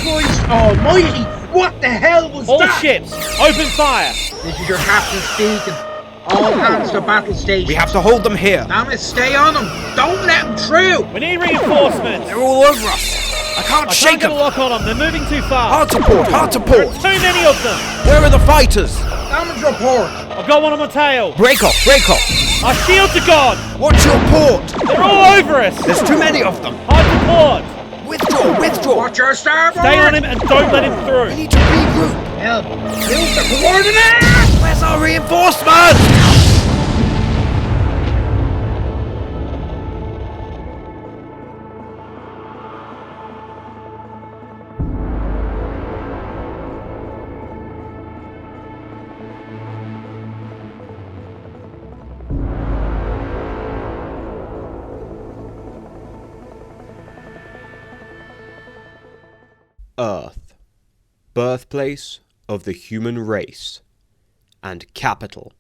Christ almighty! What the hell was All that? ships, open fire! This is your captain speaking. All hands to battle station. We have to hold them here. Damn it, stay on them. Don't let them through. We need reinforcements! They're all over us. I can't I shake can't get them. a lock on them, they're moving too fast! Hard to port, hard to port. Too many of them! Where are the fighters? Damage report. I've got one on my tail! Break off, break off. Our shields are gone! Watch your port. They're all over us! There's too many of them. Hard to port! Withdraw, withdraw. Watch your starboard. Stay on him and don't let him We through! need to regroup. Help. Use the coordinates. Where's our reinforcements? Earth, birthplace of the human race, and capital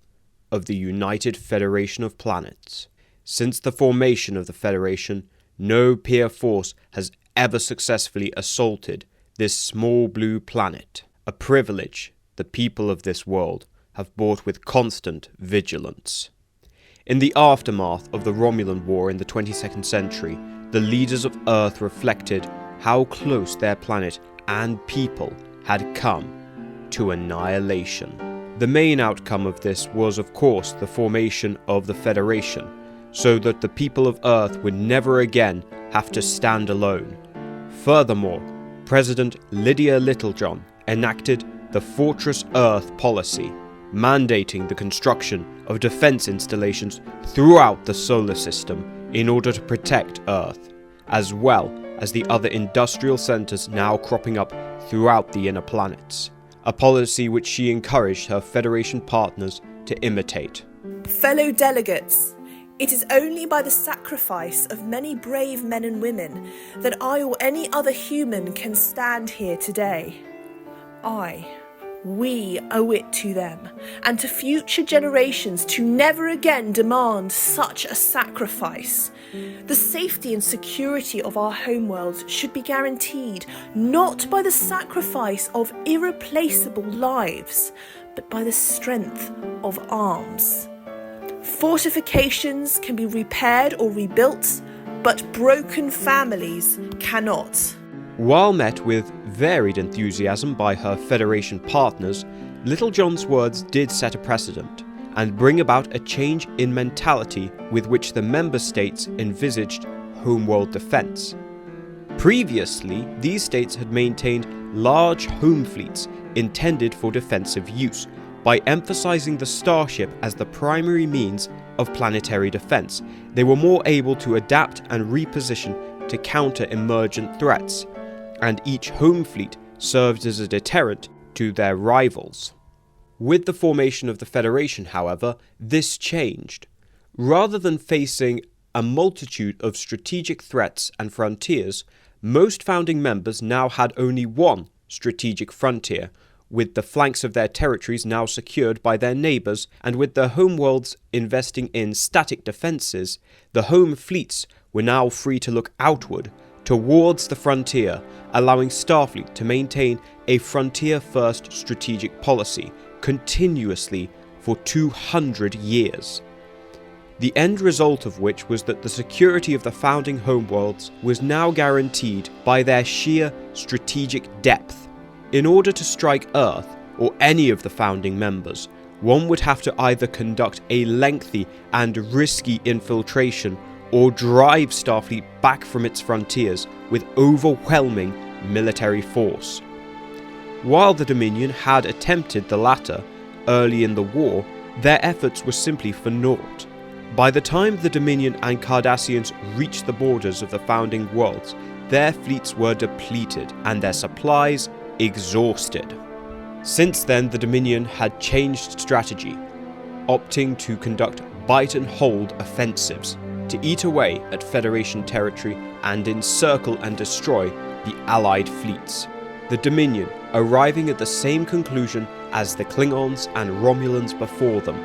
of the United Federation of Planets. Since the formation of the Federation, no peer force has ever successfully assaulted this small blue planet, a privilege the people of this world have bought with constant vigilance. In the aftermath of the Romulan War in the 22nd century, the leaders of Earth reflected how close their planet and people had come to annihilation. The main outcome of this was, of course, the formation of the Federation, so that the people of Earth would never again have to stand alone. Furthermore, President Lydia Littlejohn enacted the Fortress Earth policy, mandating the construction of defense installations throughout the solar system in order to protect Earth, as well as the other industrial centers now cropping up throughout the inner planets, a policy which she encouraged her Federation partners to imitate. Fellow delegates, it is only by the sacrifice of many brave men and women that I or any other human can stand here today. We owe it to them, and to future generations to never again demand such a sacrifice. The safety and security of our homeworlds should be guaranteed not by the sacrifice of irreplaceable lives, but by the strength of arms. Fortifications can be repaired or rebuilt, but broken families cannot. While met with varied enthusiasm by her Federation partners, Littlejohn's words did set a precedent and bring about a change in mentality with which the member states envisaged homeworld defense. Previously, these states had maintained large home fleets intended for defensive use by emphasizing the starship as the primary means of planetary defense. They were more able to adapt and reposition to counter emergent threats, and each home fleet served as a deterrent to their rivals. With the formation of the Federation, however, this changed. Rather than facing a multitude of strategic threats and frontiers, most founding members now had only one strategic frontier, with the flanks of their territories now secured by their neighbours, and with their homeworlds investing in static defences, the home fleets were now free to look outward towards the frontier, allowing Starfleet to maintain a frontier-first strategic policy continuously for 200 years. The end result of which was that the security of the founding homeworlds was now guaranteed by their sheer strategic depth. In order to strike Earth, or any of the founding members, one would have to either conduct a lengthy and risky infiltration or drive Starfleet back from its frontiers with overwhelming military force. While the Dominion had attempted the latter early in the war, their efforts were simply for naught. By the time the Dominion and Cardassians reached the borders of the founding worlds, their fleets were depleted and their supplies exhausted. Since then, the Dominion had changed strategy, opting to conduct bite-and-hold offensives to eat away at Federation territory and encircle and destroy the Allied fleets. The Dominion arriving at the same conclusion as the Klingons and Romulans before them,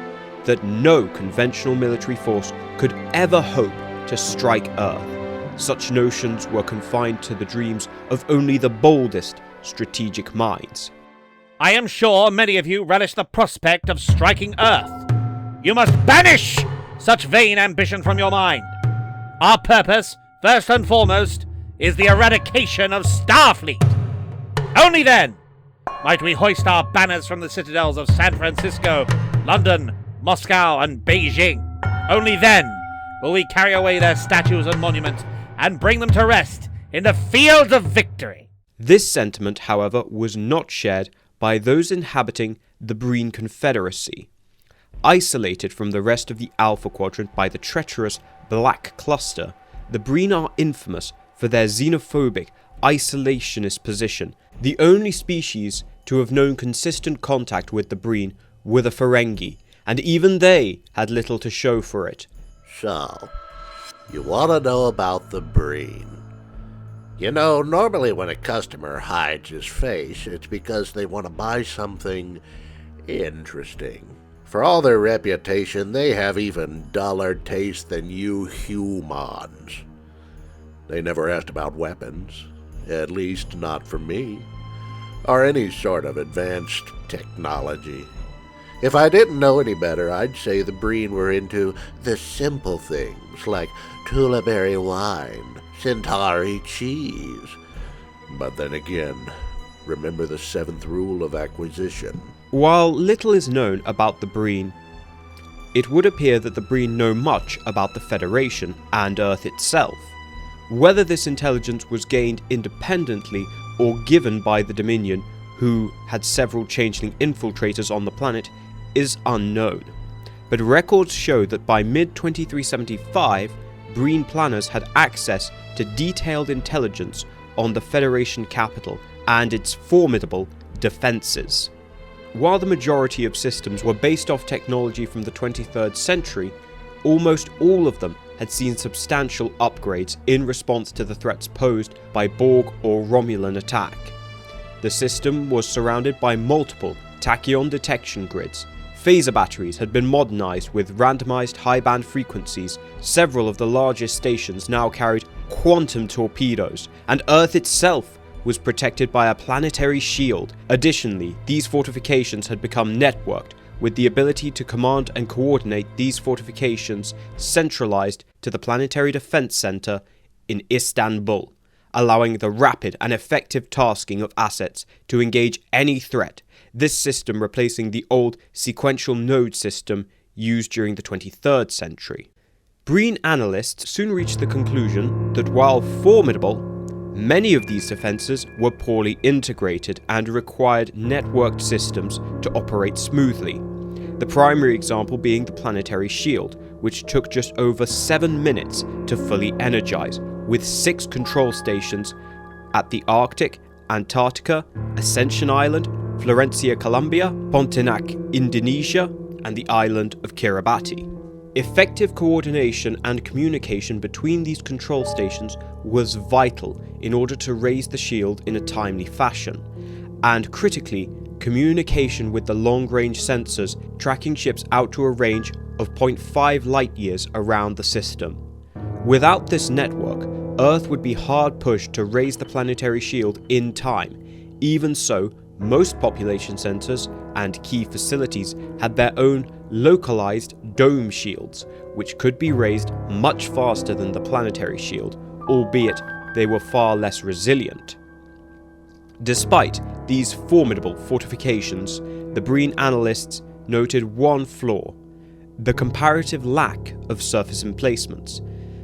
that no conventional military force could ever hope to strike Earth. such notions were confined to the dreams of only the boldest strategic minds. I am sure many of you relish the prospect of striking Earth. You must banish such vain ambition from your mind. Our purpose, first and foremost, is the eradication of Starfleet. Only then might we hoist our banners from the citadels of San Francisco, London, Moscow, and Beijing. Only then will we carry away their statues and monuments and bring them to rest in the fields of victory. This sentiment, however, was not shared by those inhabiting the Breen Confederacy. Isolated from the rest of the Alpha Quadrant by the treacherous Black Cluster, the Breen are infamous for their xenophobic, isolationist position. The only species to have known consistent contact with the Breen were the Ferengi, and even they had little to show for it. So, you want to know about the Breen? You know, normally when a customer hides his face, it's because they want to buy something interesting. For all their reputation, they have even duller taste than you humans. They never asked about weapons, at least not from me, or any sort of advanced technology. If I didn't know any better, I'd say the Breen were into the simple things like Tulaberry wine, Centauri cheese. But then again, remember the 7th rule of acquisition. While little is known about the Breen, it would appear that the Breen know much about the Federation and Earth itself. Whether this intelligence was gained independently or given by the Dominion, who had several changeling infiltrators on the planet, is unknown. But records show that by mid-2375, Breen planners had access to detailed intelligence on the Federation capital and its formidable defenses. While the majority of systems were based off technology from the 23rd century, almost all of them had seen substantial upgrades in response to the threats posed by Borg or Romulan attack. The system was surrounded by multiple Tachyon detection grids. Phaser batteries had been modernized with randomized high-band frequencies. Several of the largest stations now carried quantum torpedoes, and Earth itself was protected by a planetary shield. Additionally, these fortifications had become networked, with the ability to command and coordinate these fortifications centralized to the Planetary Defense Center in Istanbul, allowing the rapid and effective tasking of assets to engage any threat, this system replacing the old sequential node system used during the 23rd century. Breen analysts soon reached the conclusion that while formidable, many of these defenses were poorly integrated and required networked systems to operate smoothly. The primary example being the planetary shield, which took just over 7 minutes to fully energize, with 6 control stations at the Arctic, Antarctica, Ascension Island, Florencia, Colombia, Pontianak, Indonesia, and the island of Kiribati. Effective coordination and communication between these control stations was vital in order to raise the shield in a timely fashion, and critically, communication with the long-range sensors tracking ships out to a range of 0.5 light-years around the system. Without this network, Earth would be hard pushed to raise the planetary shield in time. Even so, most population centers and key facilities had their own localized dome shields, which could be raised much faster than the planetary shield, albeit they were far less resilient. Despite these formidable fortifications, the Breen analysts noted one flaw: the comparative lack of surface emplacements.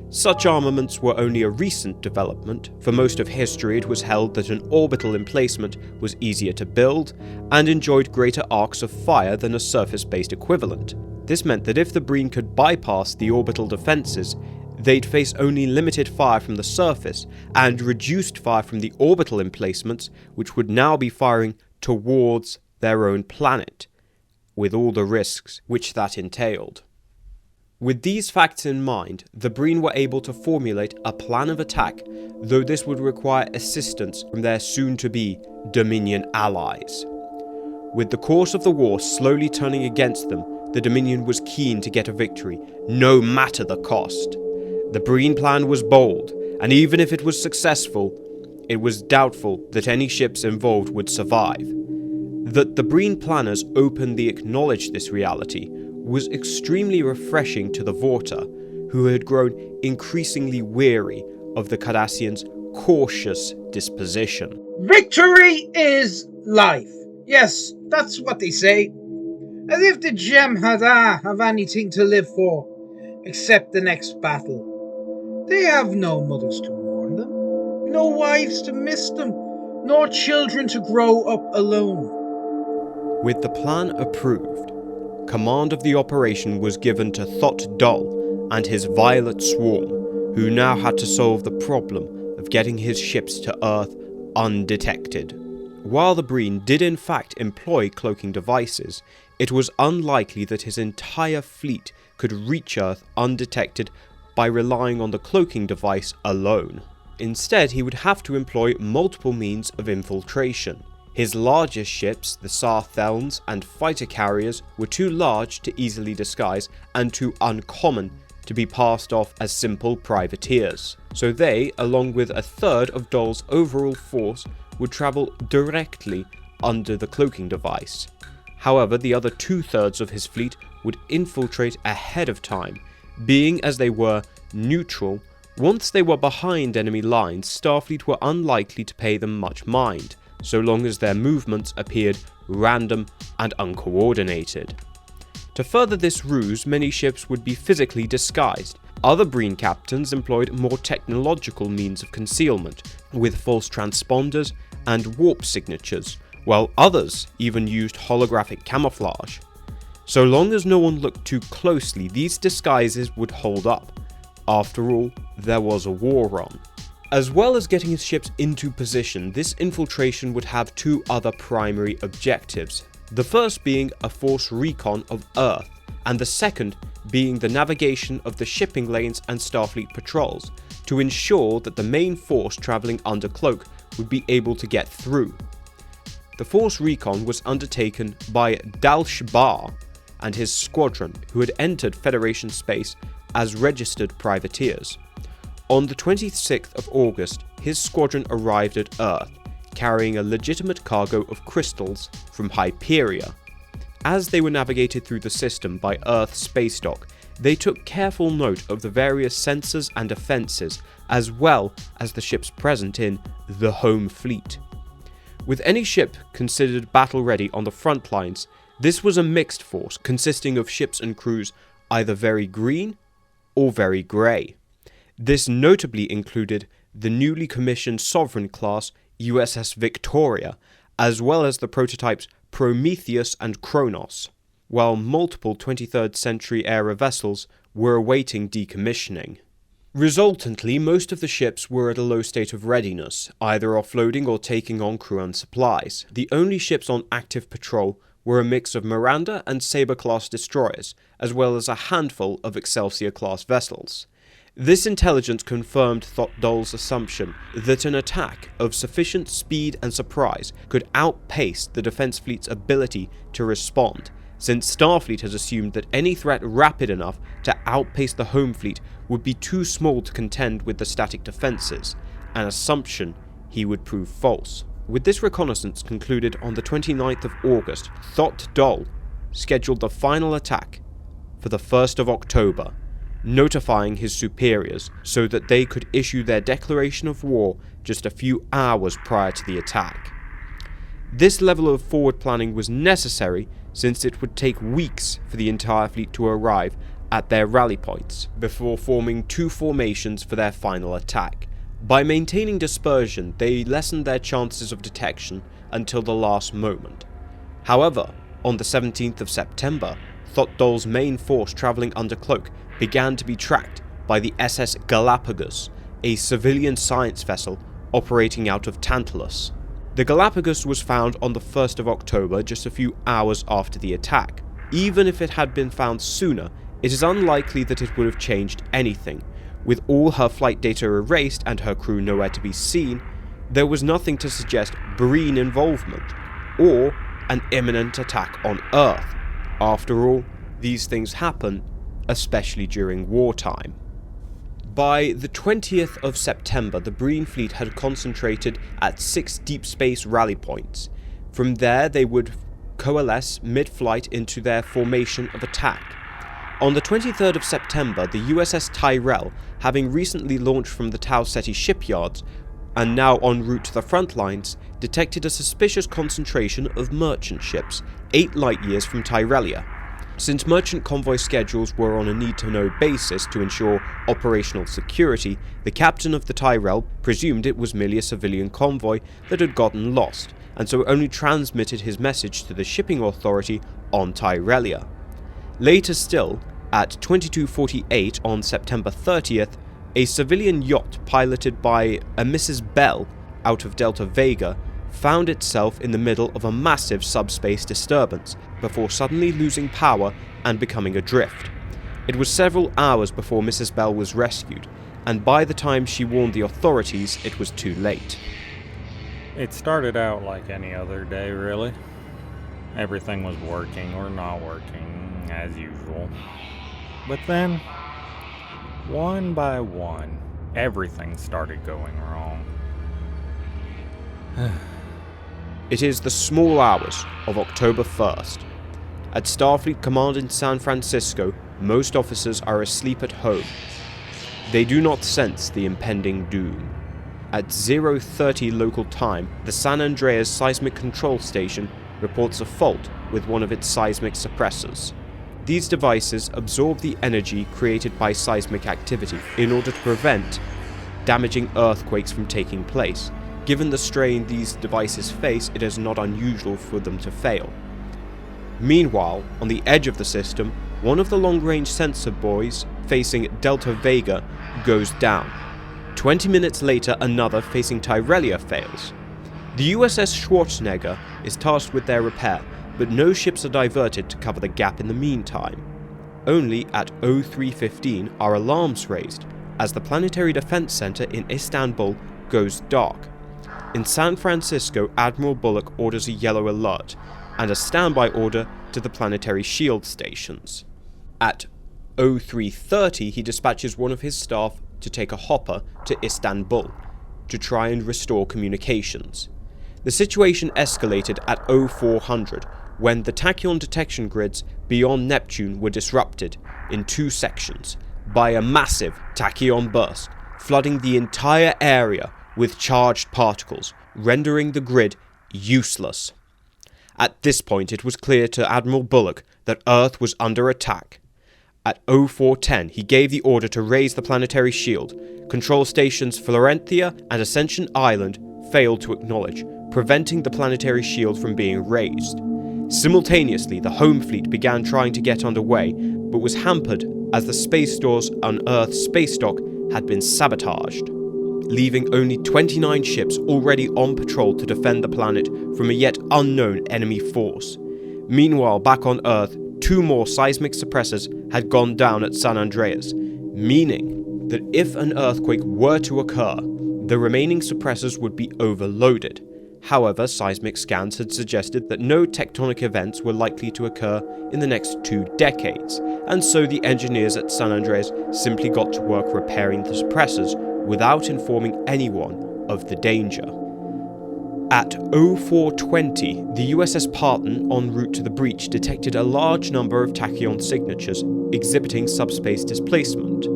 Such armaments were only a recent development. For most of history, it was held that an orbital emplacement was easier to build and enjoyed greater arcs of fire than a surface-based equivalent. This meant that if the Breen could bypass the orbital defenses, they'd face only limited fire from the surface and reduced fire from the orbital emplacements, which would now be firing towards their own planet, with all the risks which that entailed. With these facts in mind, the Breen were able to formulate a plan of attack, though this would require assistance from their soon-to-be Dominion allies. With the course of the war slowly turning against them, the Dominion was keen to get a victory, no matter the cost. The Breen plan was bold, and even if it was successful, it was doubtful that any ships involved would survive. That the Breen planners openly acknowledged this reality was extremely refreshing to the Vorta, who had grown increasingly weary of the Cardassians' cautious disposition. Victory is life. Yes, that's what they say. As if the Jem'Hadar have anything to live for, except the next battle. They have no mothers to mourn them, no wives to miss them, nor children to grow up alone. With the plan approved, command of the operation was given to Thot Dol and his Violet Swarm, who now had to solve the problem of getting his ships to Earth undetected. While the Breen did in fact employ cloaking devices, it was unlikely that his entire fleet could reach Earth undetected by relying on the cloaking device alone. Instead, he would have to employ multiple means of infiltration. His largest ships, the Sarthelms and fighter carriers, were too large to easily disguise and too uncommon to be passed off as simple privateers. So they, along with a third of Dol's overall force, would travel directly under the cloaking device. However, the other 2/3 of his fleet would infiltrate ahead of time. Being as they were neutral, once they were behind enemy lines, Starfleet were unlikely to pay them much mind, so long as their movements appeared random and uncoordinated. To further this ruse, many ships would be physically disguised. Other Breen captains employed more technological means of concealment, with false transponders and warp signatures, while others even used holographic camouflage. So long as no one looked too closely, these disguises would hold up. After all, there was a war on. As well as getting his ships into position, this infiltration would have two other primary objectives. The first being a force recon of Earth, and the second being the navigation of the shipping lanes and Starfleet patrols, to ensure that the main force travelling under cloak would be able to get through. The force recon was undertaken by Dalsh and his squadron, who had entered Federation space as registered privateers. On the 26th of August, his squadron arrived at Earth, carrying a legitimate cargo of crystals from Hyperia. As they were navigated through the system by Earth's space dock, they took careful note of the various sensors and defences, as well as the ships present in the home fleet. With any ship considered battle-ready on the front lines, this was a mixed force consisting of ships and crews either very green or very grey. This notably included the newly commissioned Sovereign-class USS Victoria, as well as the prototypes Prometheus and Kronos, while multiple 23rd century era vessels were awaiting decommissioning. Resultantly, most of the ships were at a low state of readiness, either offloading or taking on crew and supplies. The only ships on active patrol were a mix of Miranda and Sabre-class destroyers, as well as a handful of Excelsior-class vessels. This intelligence confirmed Thot-Dol's assumption that an attack of sufficient speed and surprise could outpace the defense fleet's ability to respond, since Starfleet has assumed that any threat rapid enough to outpace the home fleet would be too small to contend with the static defenses, an assumption he would prove false. With this reconnaissance concluded on the 29th of August, Thot-Dol scheduled the final attack for the 1st of October, notifying his superiors so that they could issue their declaration of war just a few hours prior to the attack. This level of forward planning was necessary since it would take weeks for the entire fleet to arrive at their rally points before forming two formations for their final attack. By maintaining dispersion, they lessened their chances of detection until the last moment. However, on the 17th of September, Thot-Dol's main force travelling under cloak began to be tracked by the SS Galapagos, a civilian science vessel operating out of Tantalus. The Galapagos was found on the 1st of October, just a few hours after the attack. Even if it had been found sooner, it is unlikely that it would have changed anything. With all her flight data erased and her crew nowhere to be seen, there was nothing to suggest Breen involvement, or an imminent attack on Earth. After all, these things happen, especially during wartime. By the 20th of September, the Breen fleet had concentrated at 6 deep space rally points. From there, they would coalesce mid-flight into their formation of attack. On the 23rd of September, the USS Tyrell, having recently launched from the Tau Ceti shipyards and now en route to the front lines, detected a suspicious concentration of merchant ships 8 light-years from Tyrelia. Since merchant convoy schedules were on a need-to-know basis to ensure operational security, the captain of the Tyrell presumed it was merely a civilian convoy that had gotten lost, and so only transmitted his message to the shipping authority on Tyrelia. Later still, at 22:48 on September 30th, a civilian yacht piloted by a Mrs. Bell out of Delta Vega found itself in the middle of a massive subspace disturbance before suddenly losing power and becoming adrift. It was several hours before Mrs. Bell was rescued, and by the time she warned the authorities, it was too late. It started out like any other day, really. Everything was working or not working, as usual. But then, one by one, everything started going wrong. It is the small hours of October 1st. At Starfleet Command in San Francisco, most officers are asleep at home. They do not sense the impending doom. At 0:30 local time, the San Andreas Seismic Control Station reports a fault with one of its seismic suppressors. These devices absorb the energy created by seismic activity in order to prevent damaging earthquakes from taking place. Given the strain these devices face, it is not unusual for them to fail. Meanwhile, on the edge of the system, one of the long-range sensor buoys facing Delta Vega goes down. 20 minutes later, another facing Tyrelia fails. The USS Schwarzenegger is tasked with their repair, but no ships are diverted to cover the gap in the meantime. Only at 03:15 are alarms raised, as the Planetary Defense Center in Istanbul goes dark. In San Francisco, Admiral Bullock orders a yellow alert, and a standby order to the planetary shield stations. At 03:30, he dispatches one of his staff to take a hopper to Istanbul to try and restore communications. The situation escalated at 0400 when the Tachyon detection grids beyond Neptune were disrupted in 2 sections by a massive tachyon burst, flooding the entire area with charged particles, rendering the grid useless. At this point, it was clear to Admiral Bullock that Earth was under attack. At 0410, he gave the order to raise the planetary shield. Control stations Florentia and Ascension Island failed to acknowledge, preventing the planetary shield from being raised. Simultaneously, the home fleet began trying to get underway, but was hampered as the space stores on Earth's space dock had been sabotaged, leaving only 29 ships already on patrol to defend the planet from a yet unknown enemy force. Meanwhile, back on Earth, 2 more seismic suppressors had gone down at San Andreas, meaning that if an earthquake were to occur, the remaining suppressors would be overloaded. However, seismic scans had suggested that no tectonic events were likely to occur in the next 2 decades, and so the engineers at San Andreas simply got to work repairing the suppressors without informing anyone of the danger. At 0420, the USS Parton, en route to the breach, detected a large number of tachyon signatures exhibiting subspace displacement.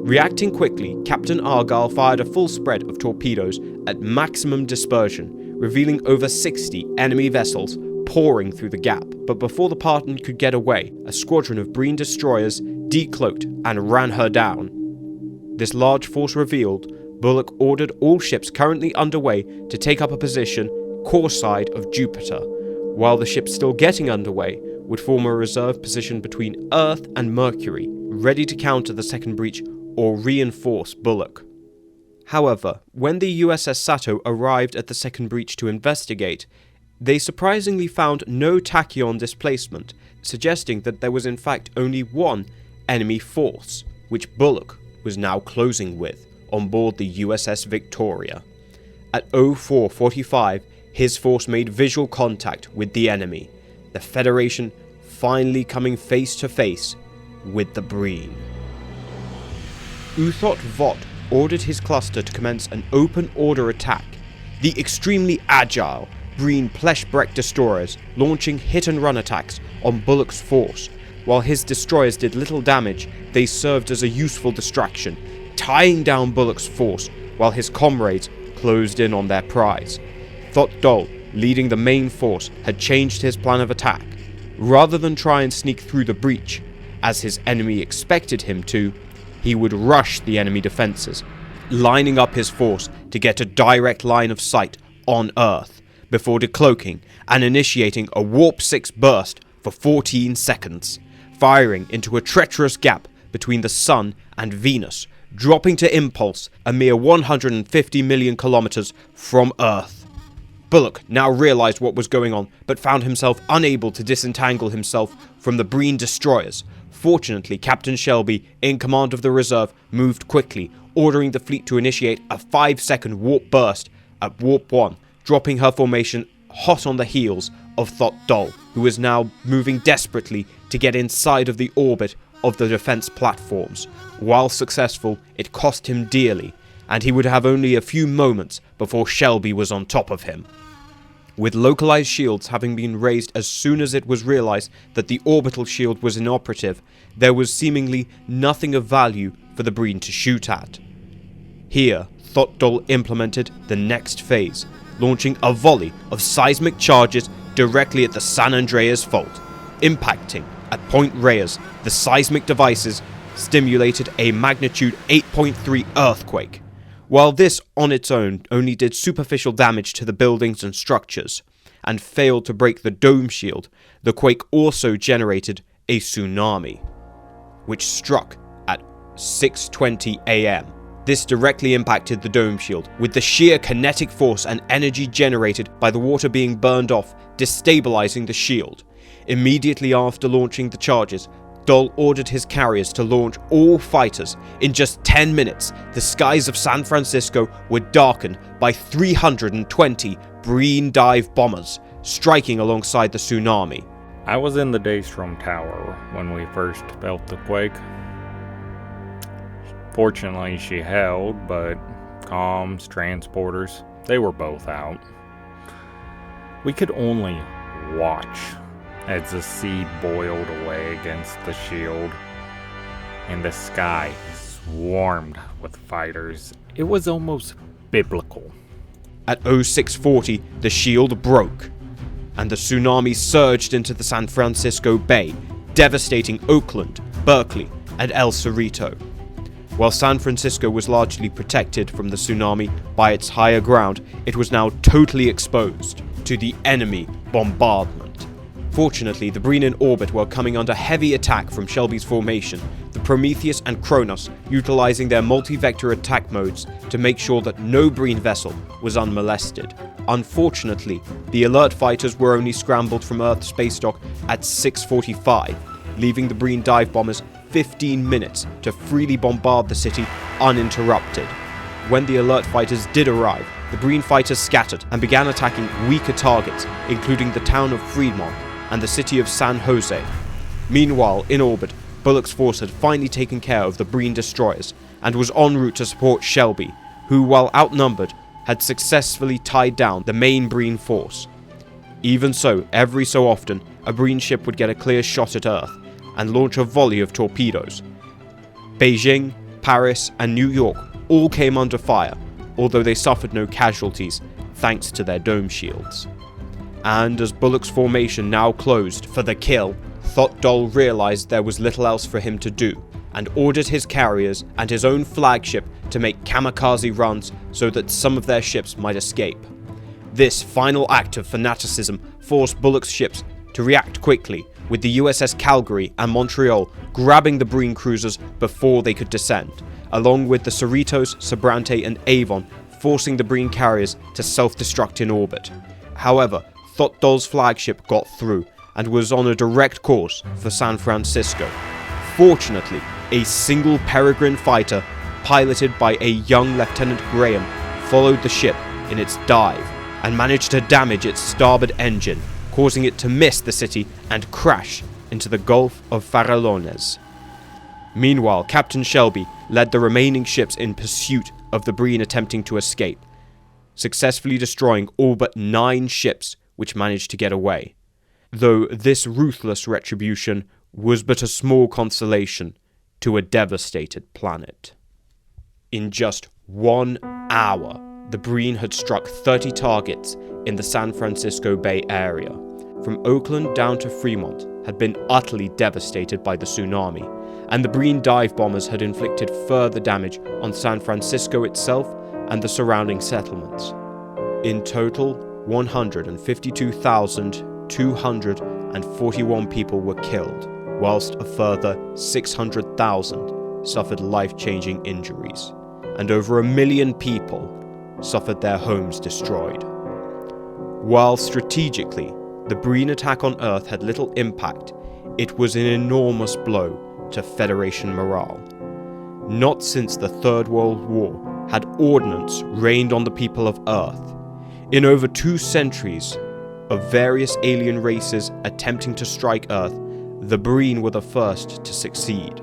Reacting quickly, Captain Argyle fired a full spread of torpedoes at maximum dispersion, revealing over 60 enemy vessels pouring through the gap. But before the Parton could get away, a squadron of Breen destroyers decloaked and ran her down. This large force revealed, Bullock ordered all ships currently underway to take up a position course side of Jupiter, while the ships still getting underway would form a reserve position between Earth and Mercury, ready to counter the second breach or reinforce Bullock. However, when the USS Sato arrived at the second breach to investigate, they surprisingly found no tachyon displacement, suggesting that there was in fact only one enemy force, which Bullock was now closing with on board the USS Victoria. At 0445, his force made visual contact with the enemy, the Federation finally coming face to face with the Breen. Uthot Vought ordered his cluster to commence an open order attack. The extremely agile Breen Pleshbreck destroyers launching hit-and-run attacks on Bullock's force. While his destroyers did little damage, they served as a useful distraction, tying down Bullock's force while his comrades closed in on their prize. Thot Dol, leading the main force, had changed his plan of attack. Rather than try and sneak through the breach, as his enemy expected him to, he would rush the enemy defences, lining up his force to get a direct line of sight on Earth, before decloaking and initiating a Warp 6 burst for 14 seconds, firing into a treacherous gap between the Sun and Venus, dropping to impulse a mere 150 million kilometers from Earth. Bullock now realized what was going on, but found himself unable to disentangle himself from the Breen destroyers. Fortunately, Captain Shelby, in command of the reserve, moved quickly, ordering the fleet to initiate a 5-second warp burst at Warp 1, dropping her formation hot on the heels of Thot Dol, who was now moving desperately to get inside of the orbit of the defense platforms. While successful, it cost him dearly, and he would have only a few moments before Shelby was on top of him. With localized shields having been raised as soon as it was realized that the orbital shield was inoperative, there was seemingly nothing of value for the Breen to shoot at. Here, Thot Dol implemented the next phase, launching a volley of seismic charges directly at the San Andreas fault. Impacting at Point Reyes, the seismic devices stimulated a magnitude 8.3 earthquake. While this on its own only did superficial damage to the buildings and structures, and failed to break the dome shield, the quake also generated a tsunami, which struck at 6:20 AM. This directly impacted the dome shield, with the sheer kinetic force and energy generated by the water being burned off, destabilizing the shield. Immediately after launching the charges, Dol ordered his carriers to launch all fighters. In just 10 minutes, the skies of San Francisco were darkened by 320 Breen dive bombers, striking alongside the tsunami. I was in the Daystrom Tower when we first felt the quake. Fortunately, she held, but comms, transporters, they were both out. We could only watch as the sea boiled away against the shield, and the sky swarmed with fighters. It was almost biblical. At 0640, the shield broke, and the tsunami surged into the San Francisco Bay, devastating Oakland, Buckley, and El Cerrito. While San Francisco was largely protected from the tsunami by its higher ground, it was now totally exposed to the enemy bombardment. Fortunately, the Breen in orbit were coming under heavy attack from Shelby's formation, the Prometheus and Kronos utilizing their multi-vector attack modes to make sure that no Breen vessel was unmolested. Unfortunately, the alert fighters were only scrambled from Earth space dock at 6:45, leaving the Breen dive bombers 15 minutes to freely bombard the city uninterrupted. When the alert fighters did arrive, the Breen fighters scattered and began attacking weaker targets, including the town of Fremont and the city of San Jose. Meanwhile, in orbit, Bullock's force had finally taken care of the Breen destroyers and was en route to support Shelby, who, while outnumbered, had successfully tied down the main Breen force. Even so, every so often, a Breen ship would get a clear shot at Earth and launch a volley of torpedoes. Beijing, Paris, and New York all came under fire, although they suffered no casualties thanks to their dome shields. And as Bullock's formation now closed for the kill, Thot Dol realized there was little else for him to do, and ordered his carriers and his own flagship to make kamikaze runs so that some of their ships might escape. This final act of fanaticism forced Bullock's ships to react quickly, with the USS Calgary and Montreal grabbing the Breen cruisers before they could descend, along with the Cerritos, Sobrante, and Avon forcing the Breen carriers to self-destruct in orbit. However, Thot Dol's flagship got through and was on a direct course for San Francisco. Fortunately, a single Peregrine fighter, piloted by a young Lieutenant Graham, followed the ship in its dive and managed to damage its starboard engine, causing it to miss the city and crash into the Gulf of Farallones. Meanwhile, Captain Shelby led the remaining ships in pursuit of the Breen attempting to escape, successfully destroying all but 9 ships which managed to get away, though this ruthless retribution was but a small consolation to a devastated planet. In just 1 hour, the Breen had struck 30 targets in the San Francisco Bay area. From Oakland down to Fremont had been utterly devastated by the tsunami, and the Breen dive bombers had inflicted further damage on San Francisco itself and the surrounding settlements. In total, 152,241 people were killed, whilst a further 600,000 suffered life-changing injuries, and over 1 million people suffered their homes destroyed. While strategically, the Breen attack on Earth had little impact, it was an enormous blow to Federation morale. Not since the Third World War had ordnance rained on the people of Earth. In over 2 centuries of various alien races attempting to strike Earth, the Breen were the first to succeed.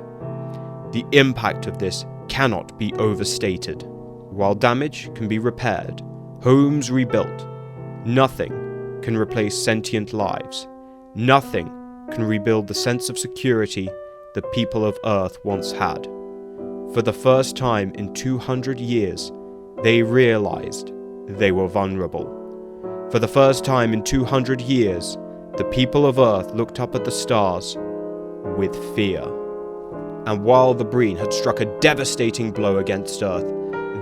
The impact of this cannot be overstated. While damage can be repaired, homes rebuilt, nothing can replace sentient lives. Nothing can rebuild the sense of security the people of Earth once had. For the first time in 200 years, they realized they were vulnerable. For the first time in 200 years, the people of Earth looked up at the stars with fear. And while the Breen had struck a devastating blow against Earth,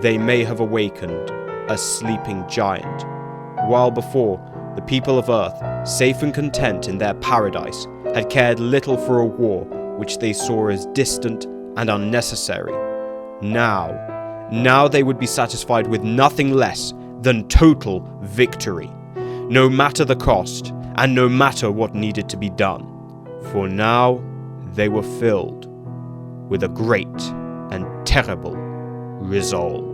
they may have awakened a sleeping giant. While before, the people of Earth, safe and content in their paradise, had cared little for a war which they saw as distant and unnecessary. Now they would be satisfied with nothing less than total victory, no matter the cost, and no matter what needed to be done. For now, they were filled with a great and terrible resolve.